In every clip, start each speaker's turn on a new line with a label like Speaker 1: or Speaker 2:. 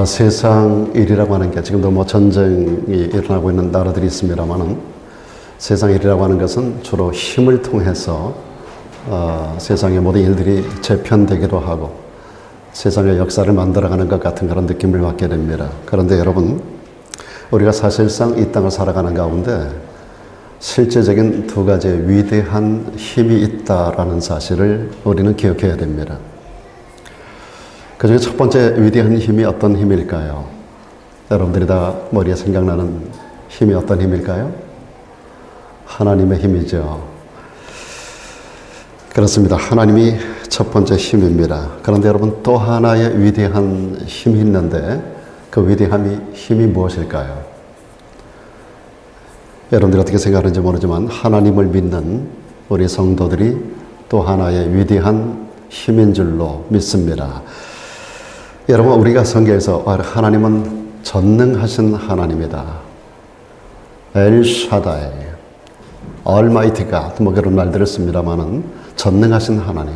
Speaker 1: 세상 일이라고 하는 게 지금도 뭐 전쟁이 일어나고 있는 나라들이 있습니다만은 세상 일이라고 하는 것은 주로 힘을 통해서 세상의 모든 일들이 재편되기도 하고 세상의 역사를 만들어가는 것 같은 그런 느낌을 받게 됩니다. 그런데 여러분, 우리가 사실상 이 땅을 살아가는 가운데 실제적인 두 가지의 위대한 힘이 있다라는 사실을 우리는 기억해야 됩니다. 그 중에 첫 번째 위대한 힘이 어떤 힘일까요? 여러분들이 다 머리에 생각나는 힘이 어떤 힘일까요? 하나님의 힘이죠. 그렇습니다. 하나님이 첫 번째 힘입니다. 그런데 여러분, 또 하나의 위대한 힘이 있는데 그 위대한 힘이 무엇일까요? 여러분들이 어떻게 생각하는지 모르지만 하나님을 믿는 우리 성도들이 또 하나의 위대한 힘인 줄로 믿습니다. 여러분, 우리가 성경에서 하나님은 전능하신 하나님이다, 엘샤다이, 얼마이티 갓, 뭐 그런 말들을 씁니다만은 전능하신 하나님,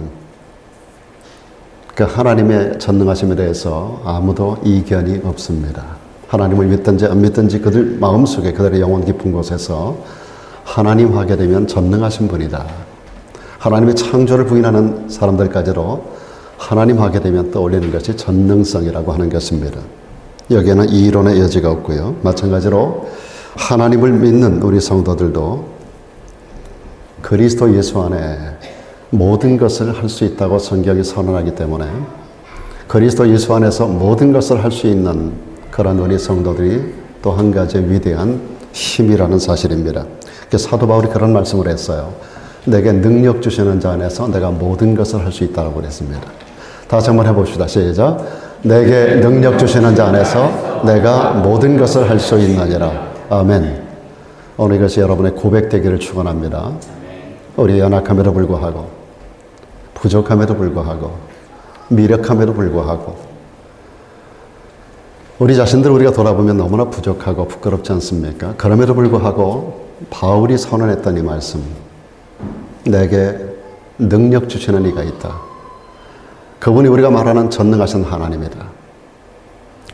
Speaker 1: 그 하나님의 전능하심에 대해서 아무도 이견이 없습니다. 하나님을 믿든지 안 믿든지 그들 마음속에, 그들의 영혼 깊은 곳에서 하나님 하게 되면 전능하신 분이다. 하나님의 창조를 부인하는 사람들까지도 하나님 하게 되면 떠올리는 것이 전능성이라고 하는 것입니다. 여기에는 이론의 여지가 없고요. 마찬가지로 하나님을 믿는 우리 성도들도 그리스도 예수 안에 모든 것을 할 수 있다고 성경이 선언하기 때문에 그리스도 예수 안에서 모든 것을 할 수 있는 그런 우리 성도들이 또 한 가지의 위대한 힘이라는 사실입니다. 사도 바울이 그런 말씀을 했어요. 내게 능력 주시는 자 안에서 내가 모든 것을 할 수 있다고 그랬습니다. 다시 한번 해봅시다. 시작. 내게 능력 주시는 자 안에서 내가 모든 것을 할 수 있느니라. 아멘. 오늘 이것이 여러분의 고백되기를 축원합니다. 우리 연약함에도 불구하고, 부족함에도 불구하고, 미력함에도 불구하고, 우리 자신들 우리가 돌아보면 너무나 부족하고 부끄럽지 않습니까? 그럼에도 불구하고 바울이 선언했던 이 말씀, 내게 능력 주시는 이가 있다. 그분이 우리가 말하는 전능하신 하나님이다.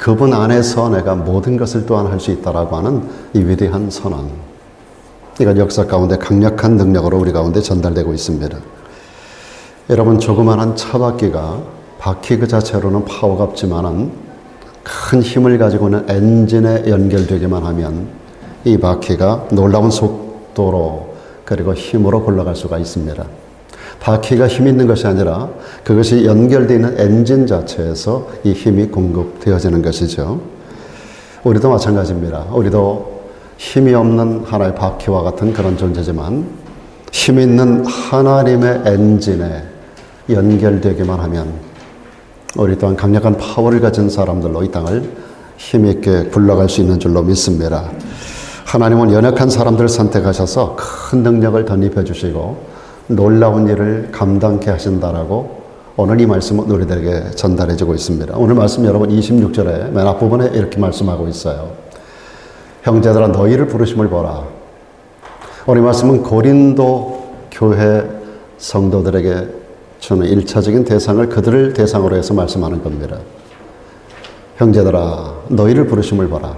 Speaker 1: 그분 안에서 내가 모든 것을 또한 할 수 있다라고 하는 이 위대한 선언, 이건 역사 가운데 강력한 능력으로 우리 가운데 전달되고 있습니다. 여러분, 조그마한 차바퀴가 바퀴 그 자체로는 파워가 없지만은 큰 힘을 가지고 있는 엔진에 연결되기만 하면 이 바퀴가 놀라운 속도로 그리고 힘으로 굴러갈 수가 있습니다. 바퀴가 힘 있는 것이 아니라 그것이 연결되어 있는 엔진 자체에서 이 힘이 공급되어지는 것이죠. 우리도 마찬가지입니다. 우리도 힘이 없는 하나의 바퀴와 같은 그런 존재지만 힘 있는 하나님의 엔진에 연결되기만 하면 우리 또한 강력한 파워를 가진 사람들로 이 땅을 힘있게 굴러갈 수 있는 줄로 믿습니다. 하나님은 연약한 사람들을 선택하셔서 큰 능력을 덧입혀 주시고 놀라운 일을 감당케 하신다라고 오늘 이 말씀은 우리들에게 전달해 주고 있습니다. 오늘 말씀 여러분 26절에 맨 앞부분에 이렇게 말씀하고 있어요. 형제들아, 너희를 부르심을 보라. 오늘 이 말씀은 고린도 교회 성도들에게 주는 1차적인 대상을 그들을 대상으로 해서 말씀하는 겁니다. 형제들아, 너희를 부르심을 보라.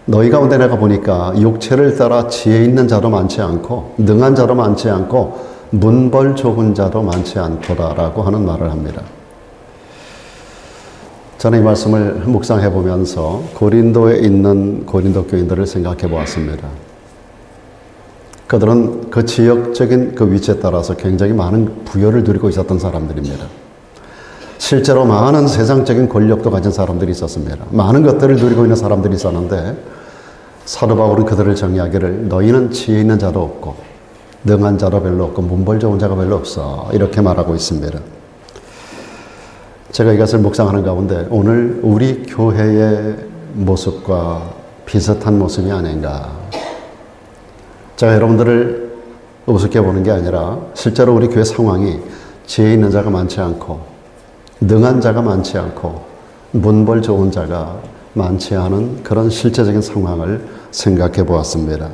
Speaker 1: 너희 가운데 내가 보니까 육체를 따라 지혜 있는 자도 많지 않고 능한 자도 많지 않고 문벌 좋은 자도 많지 않도다라고 하는 말을 합니다. 저는 이 말씀을 묵상해 보면서 고린도에 있는 고린도 교인들을 생각해 보았습니다. 그들은 그 지역적인 그 위치에 따라서 굉장히 많은 부여를 누리고 있었던 사람들입니다. 실제로 많은 세상적인 권력도 가진 사람들이 있었습니다. 많은 것들을 누리고 있는 사람들이 있었는데 사도 바울은 그들을 정의하기를 너희는 지혜 있는 자도 없고 능한 자도 별로 없고 문벌 좋은 자가 별로 없어, 이렇게 말하고 있습니다. 제가 이것을 묵상하는 가운데 오늘 우리 교회의 모습과 비슷한 모습이 아닌가. 제가 여러분들을 우습게 보는 게 아니라 실제로 우리 교회 상황이 지혜 있는 자가 많지 않고 능한 자가 많지 않고 문벌 좋은 자가 많지 않은 그런 실제적인 상황을 생각해 보았습니다.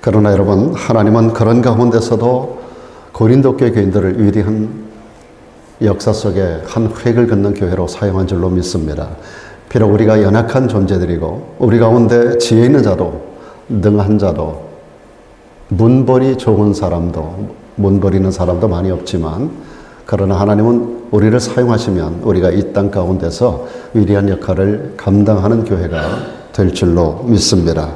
Speaker 1: 그러나 여러분, 하나님은 그런 가운데서도 고린도 교회 교인들을 위대한 역사 속에 한 획을 긋는 교회로 사용한 줄로 믿습니다. 비록 우리가 연약한 존재들이고 우리 가운데 지혜 있는 자도 능한 자도 문벌이 좋은 사람도 문벌이는 사람도 많이 없지만 그러나 하나님은 우리를 사용하시면 우리가 이 땅 가운데서 위대한 역할을 감당하는 교회가 될 줄로 믿습니다.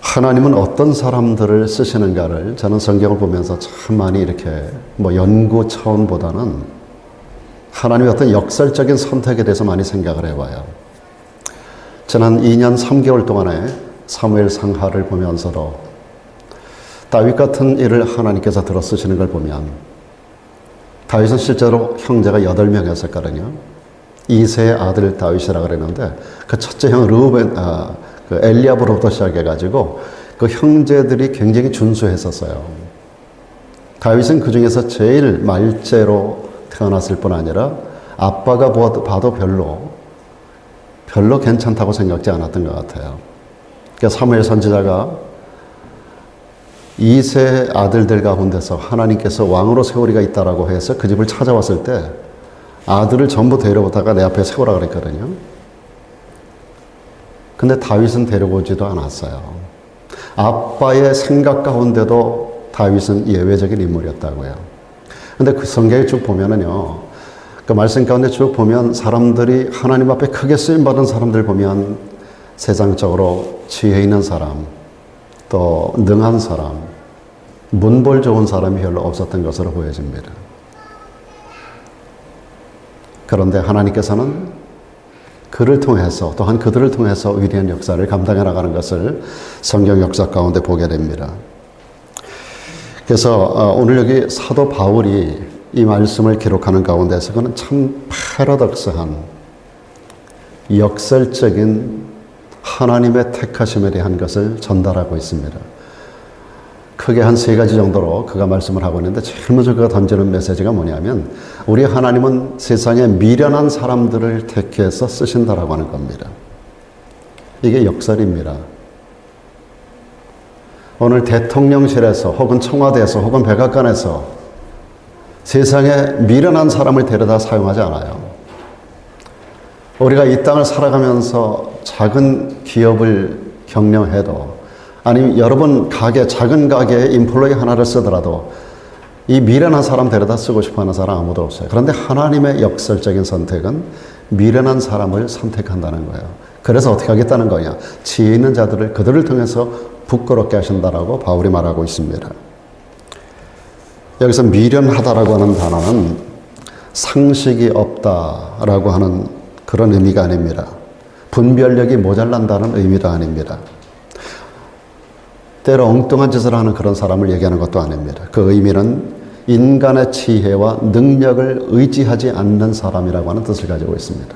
Speaker 1: 하나님은 어떤 사람들을 쓰시는가를 저는 성경을 보면서 참 많이 이렇게 연구 차원보다는 하나님의 어떤 역설적인 선택에 대해서 많이 생각을 해봐요. 지난 2년 3개월 동안에 사무엘 상하를 보면서도 다윗 같은 일을 하나님께서 들어 쓰시는 걸 보면 다윗은 실제로 형제가 8명이었었거든요. 이세의 아들 다윗이라 그랬는데 그 첫째 형 그 엘리압으로부터 시작해가지고 그 형제들이 굉장히 준수했었어요. 다윗은 그 중에서 제일 말째로 태어났을 뿐 아니라 아빠가 봐도 별로 괜찮다고 생각지 않았던 것 같아요. 그러니까 사무엘 선지자가 이세 아들들 가운데서 하나님께서 왕으로 세우리가 있다라고 해서 그 집을 찾아왔을 때 아들을 전부 데려오다가 내 앞에 세우라 그랬거든요. 근데 다윗은 데려오지도 않았어요. 아빠의 생각 가운데도 다윗은 예외적인 인물이었다고요. 근데 그 성경에 쭉 보면은요, 그 말씀 가운데 쭉 보면 사람들이 하나님 앞에 크게 쓰임받은 사람들 보면 세상적으로 지혜 있는 사람, 또 능한 사람, 문벌 좋은 사람이 별로 없었던 것으로 보여집니다. 그런데 하나님께서는 그를 통해서 또한 그들을 통해서 위대한 역사를 감당해 나가는 것을 성경 역사 가운데 보게 됩니다. 그래서 오늘 여기 사도 바울이 이 말씀을 기록하는 가운데서 그는 참 패러독스한 역설적인 하나님의 택하심에 대한 것을 전달하고 있습니다. 크게 한 3가지 정도로 그가 말씀을 하고 있는데 제일 먼저 그가 던지는 메시지가 뭐냐면 우리 하나님은 세상에 미련한 사람들을 택해서 쓰신다라고 하는 겁니다. 이게 역설입니다. 오늘 대통령실에서 혹은 청와대에서 혹은 백악관에서 세상에 미련한 사람을 데려다 사용하지 않아요. 우리가 이 땅을 살아가면서 작은 기업을 경영해도 아니면 여러분 작은 가게에 인플루이 하나를 쓰더라도 이 미련한 사람 데려다 쓰고 싶어하는 사람 아무도 없어요. 그런데 하나님의 역설적인 선택은 미련한 사람을 선택한다는 거예요. 그래서 어떻게 하겠다는 거냐? 지혜 있는 자들을 그들을 통해서 부끄럽게 하신다라고 바울이 말하고 있습니다. 여기서 미련하다라고 하는 단어는 상식이 없다라고 하는 그런 의미가 아닙니다. 분별력이 모자란다는 의미도 아닙니다. 때로 엉뚱한 짓을 하는 그런 사람을 얘기하는 것도 아닙니다. 그 의미는 인간의 지혜와 능력을 의지하지 않는 사람이라고 하는 뜻을 가지고 있습니다.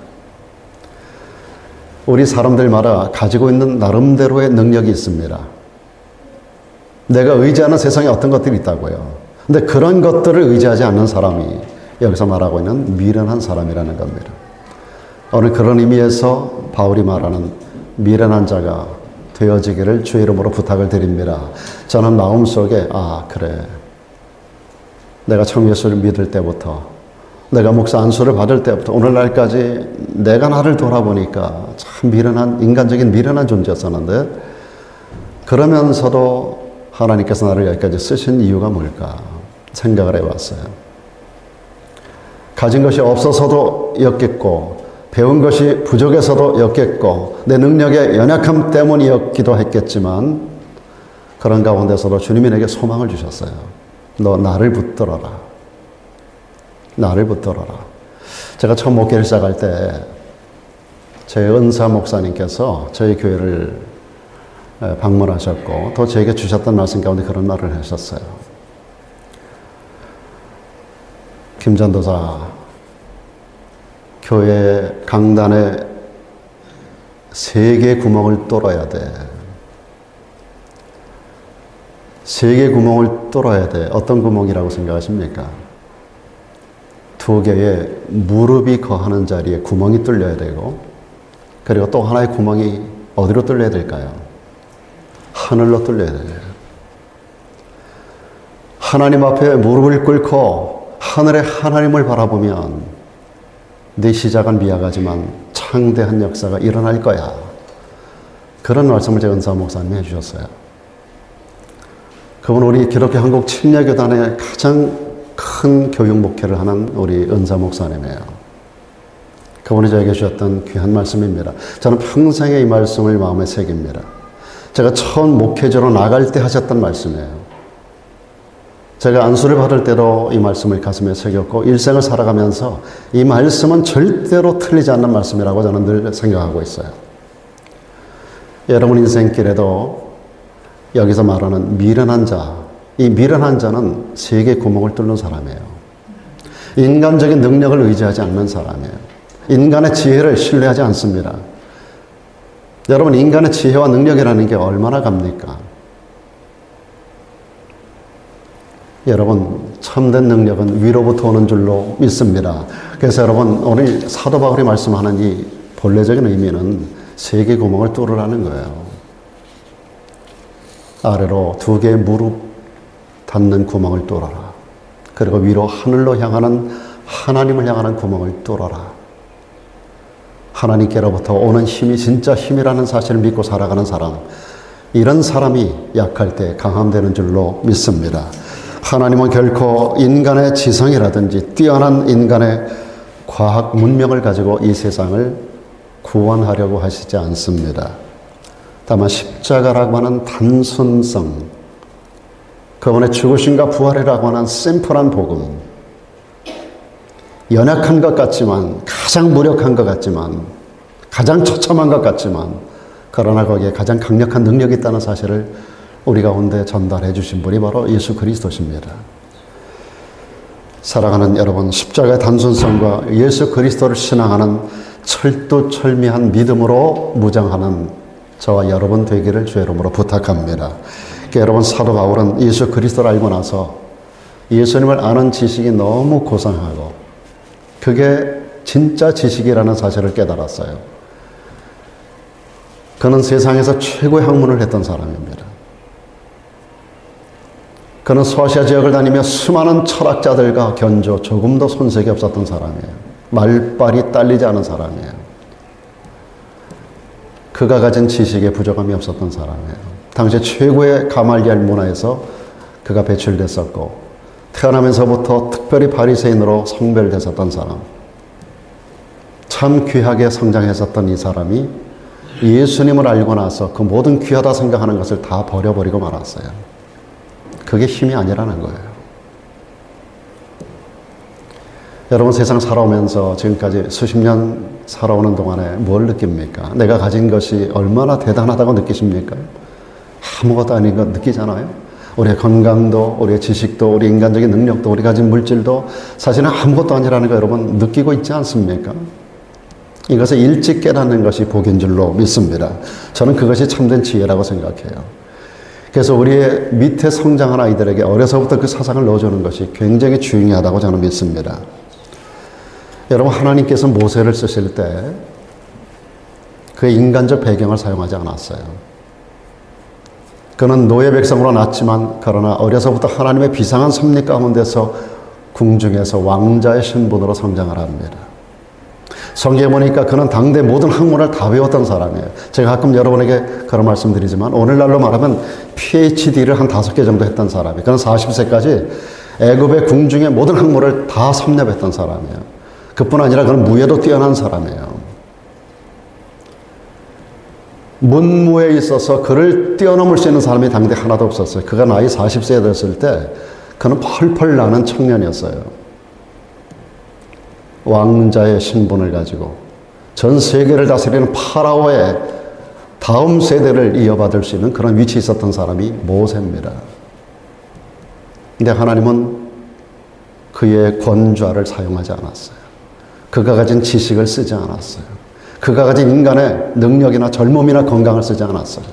Speaker 1: 우리 사람들마다 가지고 있는 나름대로의 능력이 있습니다. 내가 의지하는 세상에 어떤 것들이 있다고요. 근데 그런 것들을 의지하지 않는 사람이 여기서 말하고 있는 미련한 사람이라는 겁니다. 오늘 그런 의미에서 바울이 말하는 미련한 자가 되어지기를 주의 이름으로 부탁을 드립니다. 저는 마음속에 그래. 내가 처음 예수를 믿을 때부터 내가 목사 안수를 받을 때부터 오늘날까지 내가 나를 돌아보니까 참 인간적인 미련한 존재였었는데 그러면서도 하나님께서 나를 여기까지 쓰신 이유가 뭘까 생각을 해봤어요. 가진 것이 없어서도 였겠고 배운 것이 부족해서도 였겠고 내 능력의 연약함 때문이었기도 했겠지만 그런 가운데서도 주님이 내게 소망을 주셨어요. 너 나를 붙들어라. 나를 붙들어라. 제가 처음 목회를 시작할 때 제 은사 목사님께서 저희 교회를 방문하셨고 또 저에게 주셨던 말씀 가운데 그런 말을 하셨어요. 김 전도사, 교회 강단에 3개의 구멍을 뚫어야 돼. 3개의 구멍을 뚫어야 돼. 어떤 구멍이라고 생각하십니까? 2개의 무릎이 거하는 자리에 구멍이 뚫려야 되고 그리고 또 하나의 구멍이 어디로 뚫려야 될까요? 하늘로 뚫려야 돼요. 하나님 앞에 무릎을 꿇고 하늘의 하나님을 바라보면 네 시작은 미약하지만 창대한 역사가 일어날 거야. 그런 말씀을 제 은사 목사님이 해주셨어요. 그분 우리 기독교 한국 침례교단의 가장 큰 교육 목회를 하는 우리 은사 목사님이에요. 그분이 저에게 주셨던 귀한 말씀입니다. 저는 평생에 이 말씀을 마음에 새깁니다. 제가 처음 목회자로 나갈 때 하셨던 말씀이에요. 제가 안수를 받을 때도 이 말씀을 가슴에 새겼고 일생을 살아가면서 이 말씀은 절대로 틀리지 않는 말씀이라고 저는 늘 생각하고 있어요. 여러분 인생길에도 여기서 말하는 미련한 자, 이 미련한 자는 세계 구멍을 뚫는 사람이에요. 인간적인 능력을 의지하지 않는 사람이에요. 인간의 지혜를 신뢰하지 않습니다. 여러분 인간의 지혜와 능력이라는 게 얼마나 갑니까? 여러분 참된 능력은 위로부터 오는 줄로 믿습니다. 그래서 여러분 오늘 사도 바울이 말씀하는 이 본래적인 의미는 세계 구멍을 뚫으라는 거예요. 아래로 두 개의 무릎 닿는 구멍을 뚫어라. 그리고 위로 하늘로 향하는 하나님을 향하는 구멍을 뚫어라. 하나님께로부터 오는 힘이 진짜 힘이라는 사실을 믿고 살아가는 사람, 이런 사람이 약할 때 강함되는 줄로 믿습니다. 하나님은 결코 인간의 지성이라든지 뛰어난 인간의 과학 문명을 가지고 이 세상을 구원하려고 하시지 않습니다. 다만 십자가라고 하는 단순성, 그분의 죽으심과 부활이라고 하는 심플한 복음, 연약한 것 같지만, 가장 무력한 것 같지만, 가장 처참한 것 같지만, 그러나 거기에 가장 강력한 능력이 있다는 사실을 우리 가운데 전달해 주신 분이 바로 예수 그리스도십니다. 사랑하는 여러분, 십자가의 단순성과 예수 그리스도를 신앙하는 철두철미한 믿음으로 무장하는 저와 여러분 되기를 주의 이름으로 부탁합니다. 그러니까 여러분, 사도 바울은 예수 그리스도를 알고 나서 예수님을 아는 지식이 너무 고상하고 그게 진짜 지식이라는 사실을 깨달았어요. 그는 세상에서 최고의 학문을 했던 사람입니다. 그는 소아시아 지역을 다니며 수많은 철학자들과 견조, 조금도 손색이 없었던 사람이에요. 말빨이 딸리지 않은 사람이에요. 그가 가진 지식에 부족함이 없었던 사람이에요. 당시 최고의 가말리엘 문화에서 그가 배출됐었고 태어나면서부터 특별히 바리새인으로 성별됐었던 사람, 참 귀하게 성장했었던 이 사람이 예수님을 알고 나서 그 모든 귀하다 생각하는 것을 다 버려버리고 말았어요. 그게 힘이 아니라는 거예요. 여러분 세상 살아오면서 지금까지 수십 년 살아오는 동안에 뭘 느낍니까? 내가 가진 것이 얼마나 대단하다고 느끼십니까? 아무것도 아닌 것 느끼잖아요. 우리의 건강도, 우리의 지식도, 우리 인간적인 능력도, 우리 가진 물질도 사실은 아무것도 아니라는 거 여러분 느끼고 있지 않습니까? 이것을 일찍 깨닫는 것이 복인 줄로 믿습니다. 저는 그것이 참된 지혜라고 생각해요. 그래서 우리의 밑에 성장한 아이들에게 어려서부터 그 사상을 넣어주는 것이 굉장히 중요하다고 저는 믿습니다. 여러분 하나님께서 모세를 쓰실 때 그의 인간적 배경을 사용하지 않았어요. 그는 노예 백성으로 났지만 그러나 어려서부터 하나님의 비상한 섭리 가운데서 궁중에서 왕자의 신분으로 성장을 합니다. 성경에 보니까 그는 당대 모든 학문을 다 배웠던 사람이에요. 제가 가끔 여러분에게 그런 말씀 드리지만 오늘날로 말하면 PhD를 한 5개 정도 했던 사람이에요. 그는 40세까지 애굽의 궁중의 모든 학문을 다 섭렵했던 사람이에요. 그뿐 아니라 그는 무예도 뛰어난 사람이에요. 문무에 있어서 그를 뛰어넘을 수 있는 사람이 당대 하나도 없었어요. 그가 나이 40세에 됐을 때 그는 펄펄 나는 청년이었어요. 왕자의 신분을 가지고 전 세계를 다스리는 파라오의 다음 세대를 이어받을 수 있는 그런 위치에 있었던 사람이 모세입니다. 근데 하나님은 그의 권좌를 사용하지 않았어요. 그가 가진 지식을 쓰지 않았어요. 그가 가진 인간의 능력이나 젊음이나 건강을 쓰지 않았어요.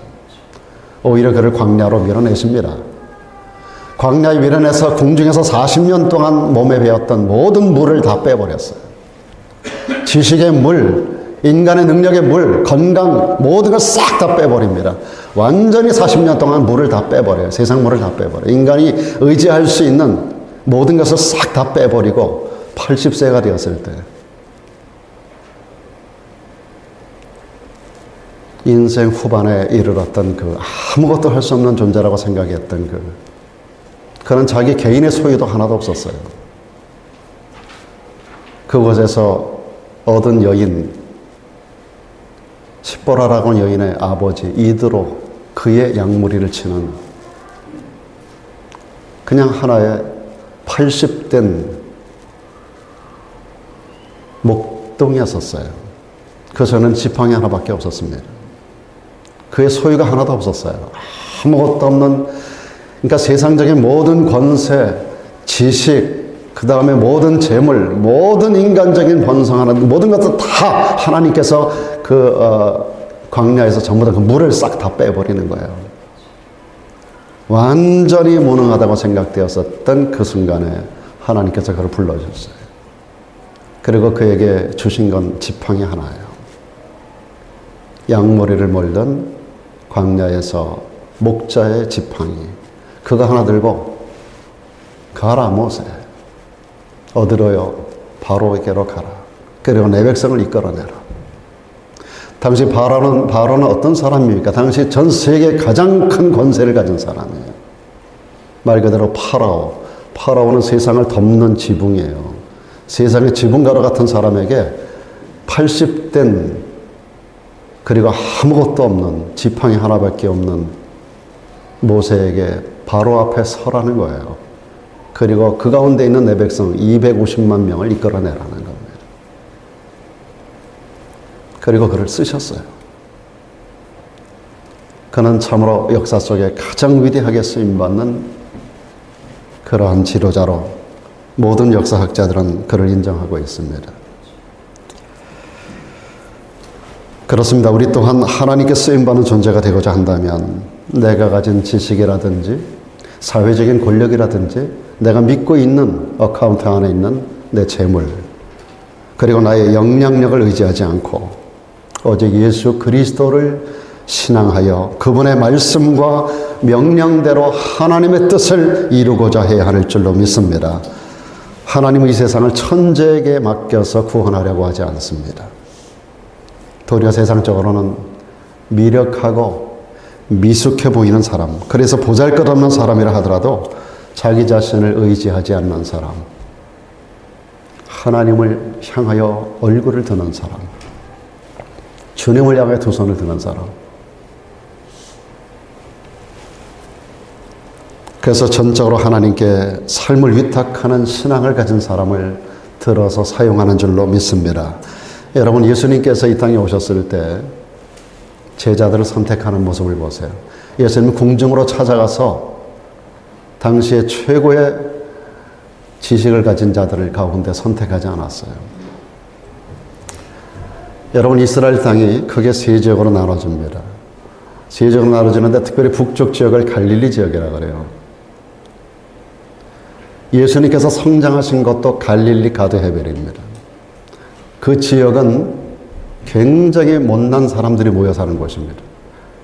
Speaker 1: 오히려 그를 광야로 밀어내십니다. 광야에 밀어내서 궁중에서 40년 동안 몸에 배웠던 모든 물을 다 빼버렸어요. 지식의 물, 인간의 능력의 물, 건강 모든 걸 싹 다 빼버립니다. 완전히 40년 동안 물을 다 빼버려요. 세상 물을 다 빼버려요. 인간이 의지할 수 있는 모든 것을 싹 다 빼버리고 80세가 되었을 때 인생 후반에 이르렀던 그 아무것도 할 수 없는 존재라고 생각했던 그는 자기 개인의 소유도 하나도 없었어요. 그곳에서 얻은 여인, 십보라라고 하는 여인의 아버지 이드로 그의 양무리를 치는 그냥 하나의 80된 목동이었었어요. 그 전에는 지팡이 하나밖에 없었습니다. 그의 소유가 하나도 없었어요. 아무것도 없는, 그러니까 세상적인 모든 권세, 지식, 그 다음에 모든 재물, 모든 인간적인 번성하는 모든 것들 다 하나님께서 광야에서 전부 다 그 물을 싹 다 빼버리는 거예요. 완전히 무능하다고 생각되었었던 그 순간에 하나님께서 그를 불러주셨어요. 그리고 그에게 주신 건 지팡이 하나예요. 양머리를 몰던 광야에서 목자의 지팡이, 그거 하나 들고 가라 모세, 어디로요? 바로에게로 가라. 그리고 내 백성을 이끌어내라. 당시 바로는 어떤 사람입니까? 당시 전 세계 가장 큰 권세를 가진 사람이에요. 말 그대로 파라오는 세상을 덮는 지붕이에요. 세상의 지붕가루 같은 사람에게 80된 그리고 아무것도 없는 지팡이 하나밖에 없는 모세에게 바로 앞에 서라는 거예요. 그리고 그 가운데 있는 내 백성 250만 명을 이끌어내라는 겁니다. 그리고 그를 쓰셨어요. 그는 참으로 역사 속에 가장 위대하게 쓰임받는 그러한 지도자로 모든 역사학자들은 그를 인정하고 있습니다. 그렇습니다. 우리 또한 하나님께 쓰임받는 존재가 되고자 한다면 내가 가진 지식이라든지 사회적인 권력이라든지 내가 믿고 있는 어카운트 안에 있는 내 재물 그리고 나의 영향력을 의지하지 않고 오직 예수 그리스도를 신앙하여 그분의 말씀과 명령대로 하나님의 뜻을 이루고자 해야 할 줄로 믿습니다. 하나님은 이 세상을 천재에게 맡겨서 구원하려고 하지 않습니다. 도리어 세상적으로는 미력하고 미숙해 보이는 사람, 그래서 보잘것없는 사람이라 하더라도 자기 자신을 의지하지 않는 사람, 하나님을 향하여 얼굴을 드는 사람, 주님을 향해 두 손을 드는 사람, 그래서 전적으로 하나님께 삶을 위탁하는 신앙을 가진 사람을 들어서 사용하는 줄로 믿습니다. 여러분, 예수님께서 이 땅에 오셨을 때 제자들을 선택하는 모습을 보세요. 예수님은 궁중으로 찾아가서 당시에 최고의 지식을 가진 자들을 가운데 선택하지 않았어요. 여러분, 이스라엘 땅이 크게 세 지역으로 나눠집니다. 세 지역으로 나눠지는데 특별히 북쪽 지역을 갈릴리 지역이라고 그래요. 예수님께서 성장하신 것도 갈릴리 가드 헤벨입니다. 그 지역은 굉장히 못난 사람들이 모여 사는 곳입니다.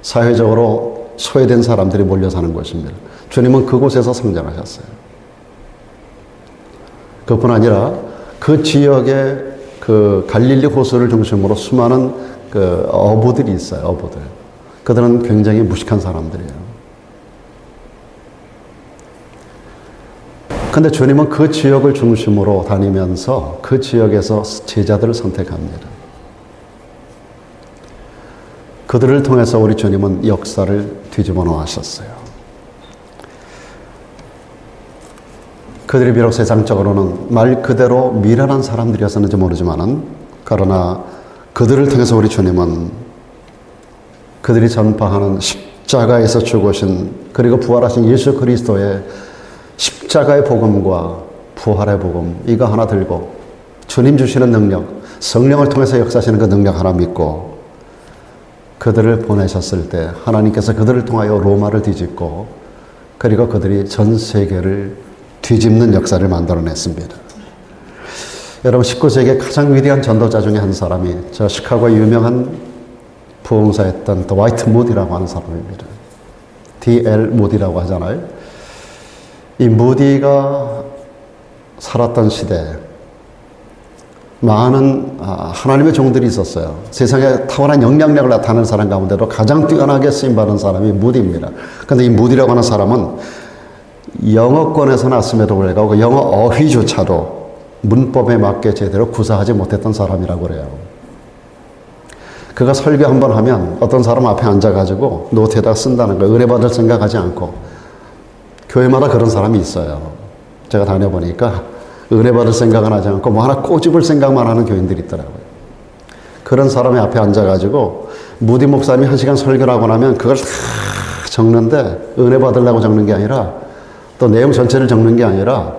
Speaker 1: 사회적으로 소외된 사람들이 몰려 사는 곳입니다. 주님은 그곳에서 성장하셨어요. 그뿐 아니라 그 지역에 그 갈릴리 호수를 중심으로 수많은 그 어부들이 있어요. 어부들. 그들은 굉장히 무식한 사람들이에요. 근데 주님은 그 지역을 중심으로 다니면서 그 지역에서 제자들을 선택합니다. 그들을 통해서 우리 주님은 역사를 뒤집어 놓으셨어요. 그들이 비록 세상적으로는 말 그대로 미련한 사람들이었었는지 모르지만은, 그러나 그들을 통해서 우리 주님은 그들이 전파하는 십자가에서 죽으신 그리고 부활하신 예수 그리스도의 십자가의 복음과 부활의 복음, 이거 하나 들고 주님 주시는 능력, 성령을 통해서 역사하시는 그 능력 하나 믿고 그들을 보내셨을 때 하나님께서 그들을 통하여 로마를 뒤집고 그리고 그들이 전 세계를 뒤집는 역사를 만들어냈습니다. 여러분, 19세기의 가장 위대한 전도자 중에 한 사람이 저 시카고의 유명한 부흥사였던 드와이트 무디라고 하는 사람입니다. D.L. 무디라고 하잖아요. 이 무디가 살았던 시대 많은 하나님의 종들이 있었어요. 세상에 탁월한 영향력을 나타내는 사람 가운데도 가장 뛰어나게 쓰임받은 사람이 무디입니다. 그런데 이 무디라고 하는 사람은 영어권에서 났음에도 불구하고 그 영어 어휘조차도 문법에 맞게 제대로 구사하지 못했던 사람이라고 그래요. 그가 설교 한번 하면 어떤 사람 앞에 앉아가지고 노트에다 쓴다는 거 의뢰받을 생각하지 않고, 교회마다 그런 사람이 있어요. 제가 다녀보니까 은혜받을 생각은 하지 않고 뭐 하나 꼬집을 생각만 하는 교인들이 있더라고요. 그런 사람이 앞에 앉아가지고 무디 목사님이 1시간 설교를 하고 나면 그걸 다 적는데, 은혜 받으려고 적는 게 아니라 또 내용 전체를 적는 게 아니라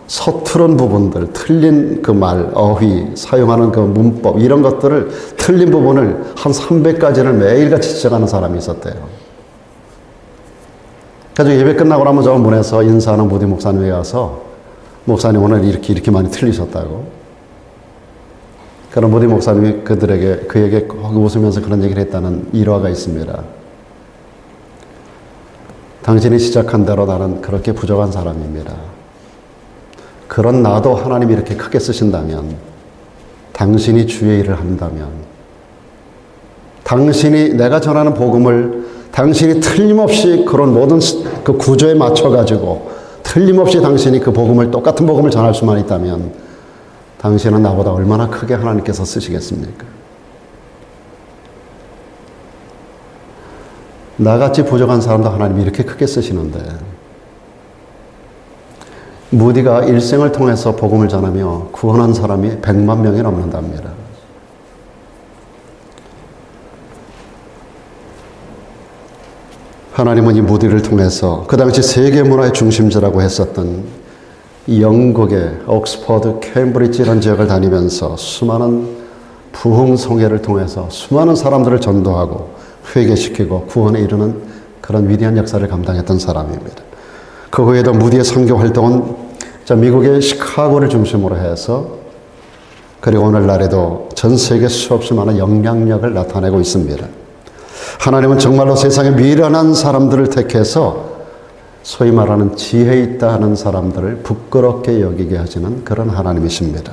Speaker 1: 서투른 부분들, 틀린 그 말, 어휘, 사용하는 그 문법 이런 것들을, 틀린 부분을 한 300가지를 매일같이 지적하는 사람이 있었대요. 그래서 예배 끝나고 나면 저 문에서 인사하는 무디 목사님에 가서, 목사님 오늘 이렇게 많이 틀리셨다고. 그런 무디 목사님이 그에게 웃으면서 그런 얘기를 했다는 일화가 있습니다. 당신이 시작한 대로 나는 그렇게 부족한 사람입니다. 그런 나도 하나님이 이렇게 크게 쓰신다면, 당신이 주의 일을 한다면, 당신이 내가 전하는 복음을 당신이 틀림없이 그런 모든 그 구조에 맞춰가지고 틀림없이 당신이 그 복음을, 똑같은 복음을 전할 수만 있다면 당신은 나보다 얼마나 크게 하나님께서 쓰시겠습니까? 나같이 부족한 사람도 하나님이 이렇게 크게 쓰시는데, 무디가 일생을 통해서 복음을 전하며 구원한 사람이 100만 명이 넘는답니다. 하나님은 이 무디를 통해서 그 당시 세계 문화의 중심지라고 했었던 영국의 옥스퍼드, 케임브리지 이런 지역을 다니면서 수많은 부흥성회를 통해서 수많은 사람들을 전도하고 회개시키고 구원에 이르는 그런 위대한 역사를 감당했던 사람입니다. 그 후에도 무디의 선교 활동은 미국의 시카고를 중심으로 해서, 그리고 오늘날에도 전 세계 수없이 많은 영향력을 나타내고 있습니다. 하나님은 정말로 세상에 미련한 사람들을 택해서 소위 말하는 지혜 있다 하는 사람들을 부끄럽게 여기게 하시는 그런 하나님이십니다.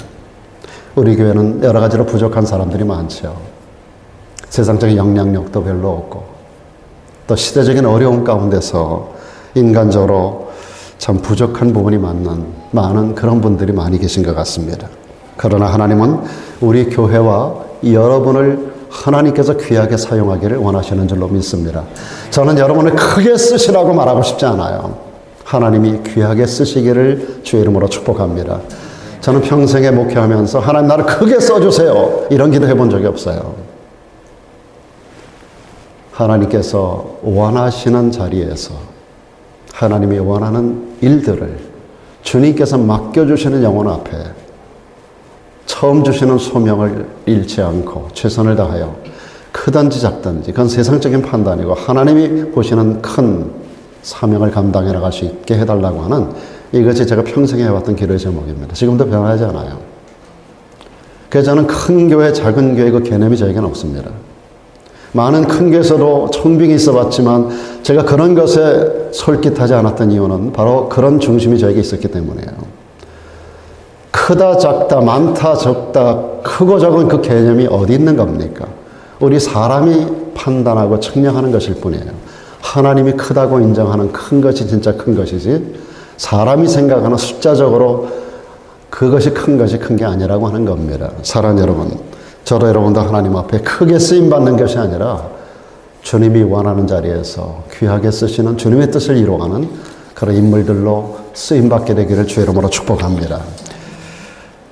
Speaker 1: 우리 교회는 여러 가지로 부족한 사람들이 많죠. 세상적인 영향력도 별로 없고, 또 시대적인 어려움 가운데서 인간적으로 참 부족한 부분이 많은 그런 분들이 많이 계신 것 같습니다. 그러나 하나님은 우리 교회와 여러분을 하나님께서 귀하게 사용하기를 원하시는 줄로 믿습니다. 저는 여러분을 크게 쓰시라고 말하고 싶지 않아요. 하나님이 귀하게 쓰시기를 주의 이름으로 축복합니다. 저는 평생에 목회하면서 하나님 나를 크게 써주세요 이런 기도 해본 적이 없어요. 하나님께서 원하시는 자리에서 하나님이 원하는 일들을 주님께서 맡겨주시는 영혼 앞에 처음 주시는 소명을 잃지 않고 최선을 다하여, 크든지 작든지 그건 세상적인 판단이고 하나님이 보시는 큰 사명을 감당해 나갈 수 있게 해달라고 하는, 이것이 제가 평생에 해왔던 기도의 제목입니다. 지금도 변하지 않아요. 그래서 저는 큰 교회, 작은 교회 그 개념이 저에게는 없습니다. 많은 큰 교회에서도 청빙이 있어봤지만 제가 그런 것에 솔깃하지 않았던 이유는 바로 그런 중심이 저에게 있었기 때문이에요. 크다 작다, 많다 적다, 크고 적은 그 개념이 어디 있는 겁니까? 우리 사람이 판단하고 측량하는 것일 뿐이에요. 하나님이 크다고 인정하는 큰 것이 진짜 큰 것이지, 사람이 생각하는 숫자적으로 그것이 큰 것이 큰 게 아니라고 하는 겁니다. 사랑하는 여러분, 저도 여러분도 하나님 앞에 크게 쓰임받는 것이 아니라 주님이 원하는 자리에서 귀하게 쓰시는 주님의 뜻을 이루어가는 그런 인물들로 쓰임받게 되기를 주의 이름으로 축복합니다.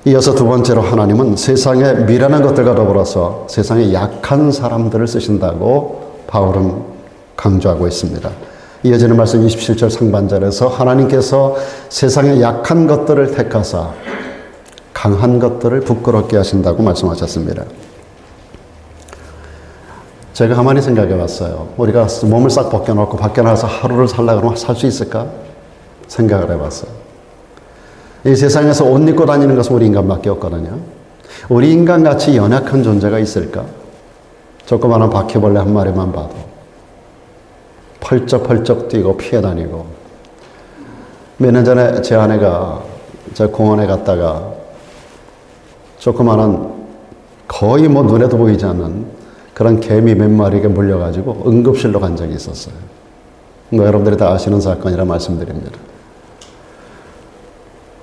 Speaker 1: 이어서 두 번째로 하나님은 세상의 미련한 것들과 더불어서 세상에 약한 사람들을 쓰신다고 바울은 강조하고 있습니다. 이어지는 말씀 27절 상반절에서 하나님께서 세상의 약한 것들을 택하사 강한 것들을 부끄럽게 하신다고 말씀하셨습니다. 제가 가만히 생각해 봤어요. 우리가 몸을 싹 벗겨놓고 밖에 나가서 하루를 살려고 하면 살 수 있을까? 생각을 해봤어요. 이 세상에서 옷 입고 다니는 것은 우리 인간밖에 없거든요. 우리 인간같이 연약한 존재가 있을까? 조그마한 바퀴벌레 한 마리만 봐도 펄쩍펄쩍 뛰고 피해 다니고, 몇 년 전에 제 아내가 저 공원에 갔다가 조그마한 거의 뭐 눈에도 보이지 않는 그런 개미 몇 마리에게 물려가지고 응급실로 간 적이 있었어요. 뭐 여러분들이 다 아시는 사건이라 말씀드립니다.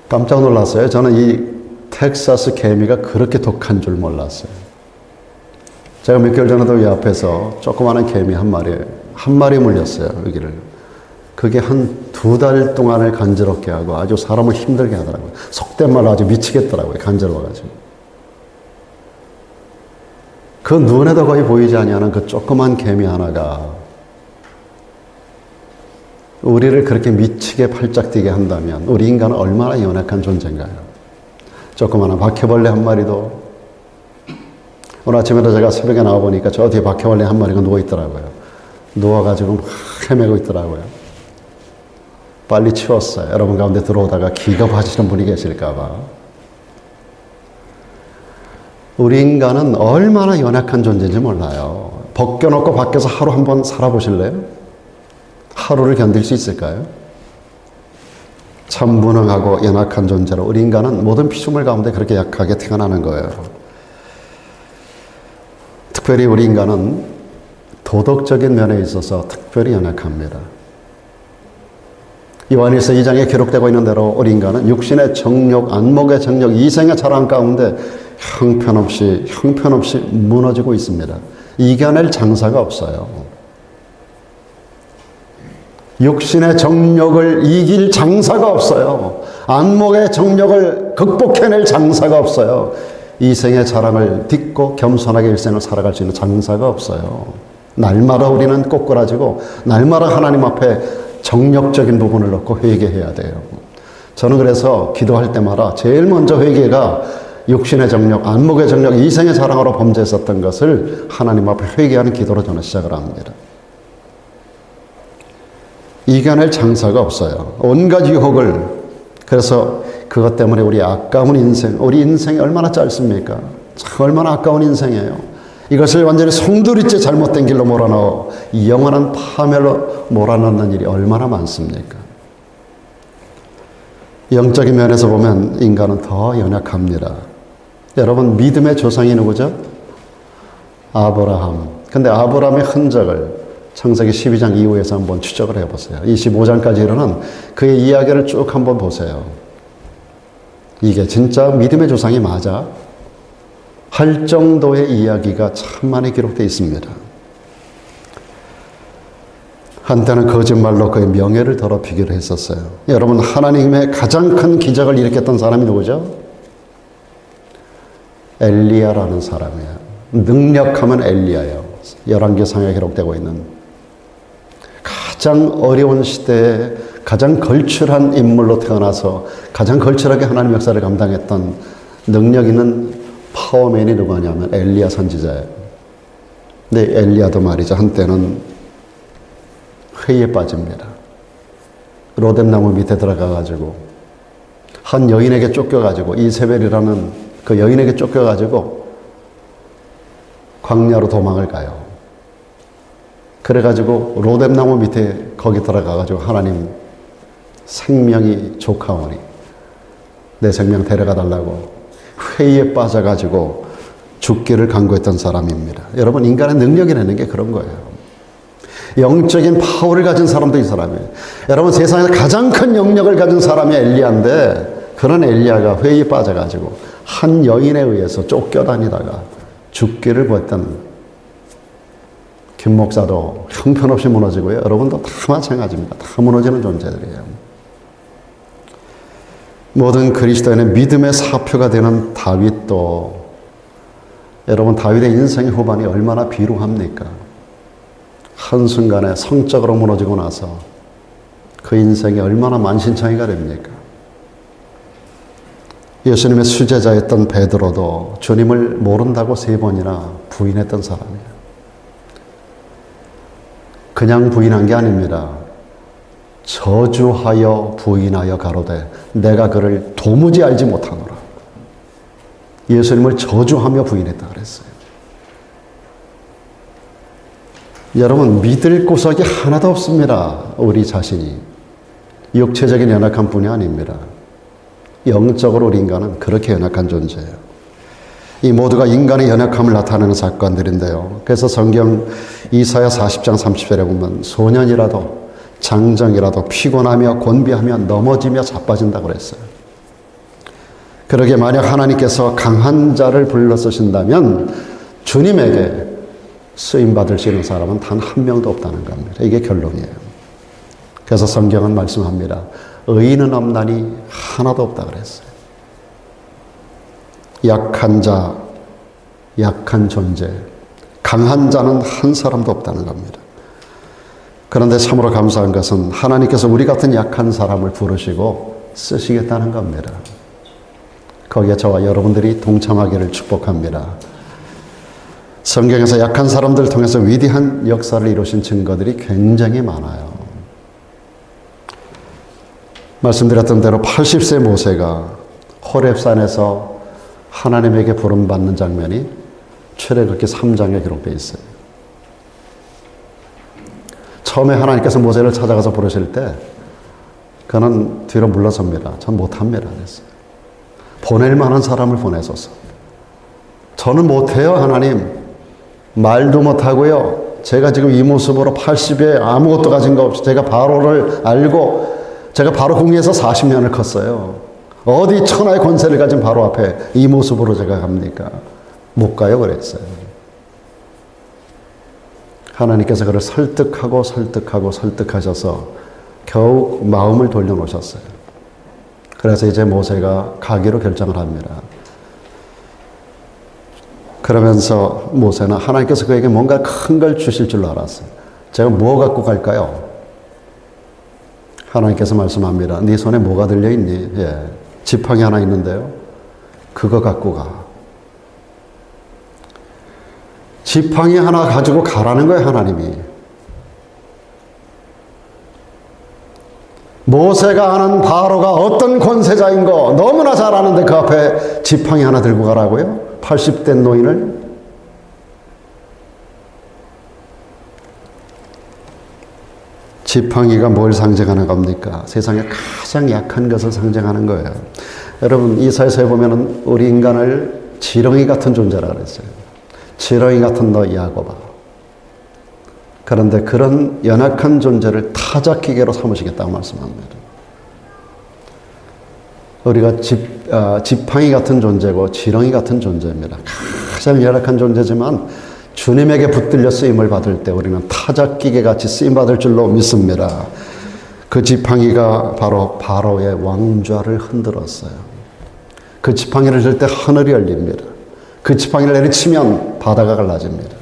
Speaker 1: 깜짝 놀랐어요. 저는 이 텍사스 개미가 그렇게 독한 줄 몰랐어요. 제가 몇 개월 전에도 이 앞에서 조그마한 개미 한 마리 물렸어요. 여기를. 그게 한 2달 동안을 간지럽게 하고 아주 사람을 힘들게 하더라고요. 속된 말로 아주 미치겠더라고요. 간지러워가지고. 그 눈에도 거의 보이지 아니하는 그 조그만 개미 하나가 우리를 그렇게 미치게 팔짝 뛰게 한다면 우리 인간은 얼마나 연약한 존재인가요? 조그마한 바퀴벌레 한 마리도 오늘 아침에도 제가 새벽에 나와보니까 저 뒤에 바퀴벌레 한 마리가 누워있더라고요. 누워가지고 헤매고 있더라고요. 빨리 치웠어요. 여러분 가운데 들어오다가 기겁하시는 분이 계실까봐. 우리 인간은 얼마나 연약한 존재인지 몰라요. 벗겨놓고 밖에서 하루 한번 살아보실래요? 하루를 견딜 수 있을까요? 참 무능하고 연약한 존재로 우리 인간은 모든 피조물 가운데 그렇게 약하게 태어나는 거예요. 특별히 우리 인간은 도덕적인 면에 있어서 특별히 연약합니다. 요한일서 2장에 기록되고 있는 대로 우리 인간은 육신의 정욕, 안목의 정욕, 이생의 자랑 가운데 형편없이 무너지고 있습니다. 이겨낼 장사가 없어요. 육신의 정욕을 이길 장사가 없어요. 안목의 정욕을 극복해낼 장사가 없어요. 이생의 자랑을 딛고 겸손하게 일생을 살아갈 수 있는 장사가 없어요. 날마다 우리는 꼬꾸라지고 날마다 하나님 앞에 정욕적인 부분을 넣고 회개해야 돼요. 저는 그래서 기도할 때마다 제일 먼저 회개가 육신의 정욕, 안목의 정욕, 이생의 자랑으로 범죄했었던 것을 하나님 앞에 회개하는 기도로 저는 시작을 합니다. 이겨낼 장사가 없어요. 온갖 유혹을. 그래서 그것 때문에 우리 아까운 인생, 우리 인생이 얼마나 짧습니까? 참 얼마나 아까운 인생이에요. 이것을 완전히 송두리째 잘못된 길로 몰아넣어 영원한 파멸로 몰아넣는 일이 얼마나 많습니까? 영적인 면에서 보면 인간은 더 연약합니다. 여러분 믿음의 조상이 누구죠? 아브라함. 근데 아브라함의 흔적을 창세기 12장 이후에서 한번 추적을 해보세요. 25장까지 일어난 그의 이야기를 쭉 한번 보세요. 이게 진짜 믿음의 조상이 맞아? 할 정도의 이야기가 참 많이 기록되어 있습니다. 한때는 거짓말로 그의 명예를 더럽히기로 했었어요. 여러분 하나님의 가장 큰 기적을 일으켰던 사람이 누구죠? 엘리야라는 사람이에요. 능력하면 엘리야예요. 열왕기상에 기록되고 있는 가장 어려운 시대에 가장 걸출한 인물로 태어나서 가장 걸출하게 하나님 역사를 감당했던 능력 있는 파워맨이 누구냐면 엘리야 선지자예요. 근데 엘리야도 말이죠. 한때는 회의에 빠집니다. 로뎀나무 밑에 들어가가지고 한 여인에게 쫓겨가지고 이세벨이라는 그 여인에게 쫓겨가지고 광야로 도망을 가요. 그래가지고 로뎀나무 밑에 거기 들어가가지고 하나님 생명이 족하오니 내 생명 데려가 달라고 회의에 빠져가지고 죽기를 간구했던 사람입니다. 여러분 인간의 능력이라는 게 그런 거예요. 영적인 파워를 가진 사람도 이 사람이에요. 여러분 세상에서 가장 큰 영역을 가진 사람이 엘리야인데 그런 엘리야가 회의에 빠져가지고 한 여인에 의해서 쫓겨다니다가 죽기를 구했던 김 목사도 형편없이 무너지고요. 여러분도 다 마찬가지입니다. 다 무너지는 존재들이에요. 모든 그리스도인의 믿음의 사표가 되는 다윗도 여러분 다윗의 인생의 후반이 얼마나 비루합니까? 한순간에 성적으로 무너지고 나서 그 인생이 얼마나 만신창이가 됩니까? 예수님의 수제자였던 베드로도 주님을 모른다고 3번이나 부인했던 사람이에요. 그냥 부인한 게 아닙니다. 저주하여 부인하여 가로되 내가 그를 도무지 알지 못하노라. 예수님을 저주하며 부인했다 그랬어요. 여러분 믿을 구석이 하나도 없습니다. 우리 자신이 육체적인 연약한 뿐이 아닙니다. 영적으로 우리 인간은 그렇게 연약한 존재예요. 이 모두가 인간의 연약함을 나타내는 사건들인데요. 그래서 성경 이사야 40장 30절에 보면 소년이라도 장정이라도 피곤하며 곤비하며 넘어지며 자빠진다고 그랬어요. 그러게 만약 하나님께서 강한 자를 불러 쓰신다면 주님에게 쓰임받을 수 있는 사람은 단 한 명도 없다는 겁니다. 이게 결론이에요. 그래서 성경은 말씀합니다. 의인은 없나니 하나도 없다 그랬어요. 약한 자, 약한 존재, 강한 자는 한 사람도 없다는 겁니다. 그런데 참으로 감사한 것은 하나님께서 우리 같은 약한 사람을 부르시고 쓰시겠다는 겁니다. 거기에 저와 여러분들이 동참하기를 축복합니다. 성경에서 약한 사람들을 통해서 위대한 역사를 이루신 증거들이 굉장히 많아요. 말씀드렸던 대로 80세 모세가 호렙산에서 하나님에게 부름받는 장면이 출애굽기 3장에 기록되어 있어요. 처음에 하나님께서 모세를 찾아가서 부르실 때 그는 뒤로 물러섭니다. 전 못합니다. 그랬어요. 보낼 만한 사람을 보내소서. 저는 못해요, 하나님. 말도 못하고요. 제가 지금 이 모습으로 80에 아무것도 가진 거 없이 제가 바로를 알고 제가 바로 궁리에서 40년을 컸어요. 어디 천하의 권세를 가진 바로 앞에 이 모습으로 제가 갑니까? 못 가요 그랬어요. 하나님께서 그를 설득하셔서 겨우 마음을 돌려놓으셨어요. 그래서 이제 모세가 가기로 결정을 합니다. 그러면서 모세는 하나님께서 그에게 뭔가 큰 걸 주실 줄 알았어요. 제가 뭐 갖고 갈까요? 하나님께서 말씀합니다. 네 손에 뭐가 들려있니? 예, 지팡이 하나 있는데요. 그거 갖고 가. 지팡이 하나 가지고 가라는 거예요, 하나님이. 모세가 아는 바로가 어떤 권세자인 거 너무나 잘 아는데 그 앞에 지팡이 하나 들고 가라고요? 80대 노인을? 지팡이가 뭘 상징하는 겁니까? 세상에 가장 약한 것을 상징하는 거예요. 여러분, 이사야서에 보면은 우리 인간을 지렁이 같은 존재라 그랬어요. 지렁이 같은 너 야곱아. 그런데 그런 연약한 존재를 타작기계로 삼으시겠다고 말씀합니다. 우리가 지팡이 같은 존재고 지렁이 같은 존재입니다. 가장 열악한 존재지만 주님에게 붙들려 쓰임을 받을 때 우리는 타작기계 같이 쓰임받을 줄로 믿습니다. 그 지팡이가 바로 바로의 왕좌를 흔들었어요. 그 지팡이를 들 때 하늘이 열립니다. 그 지팡이를 내리치면 바다가 갈라집니다.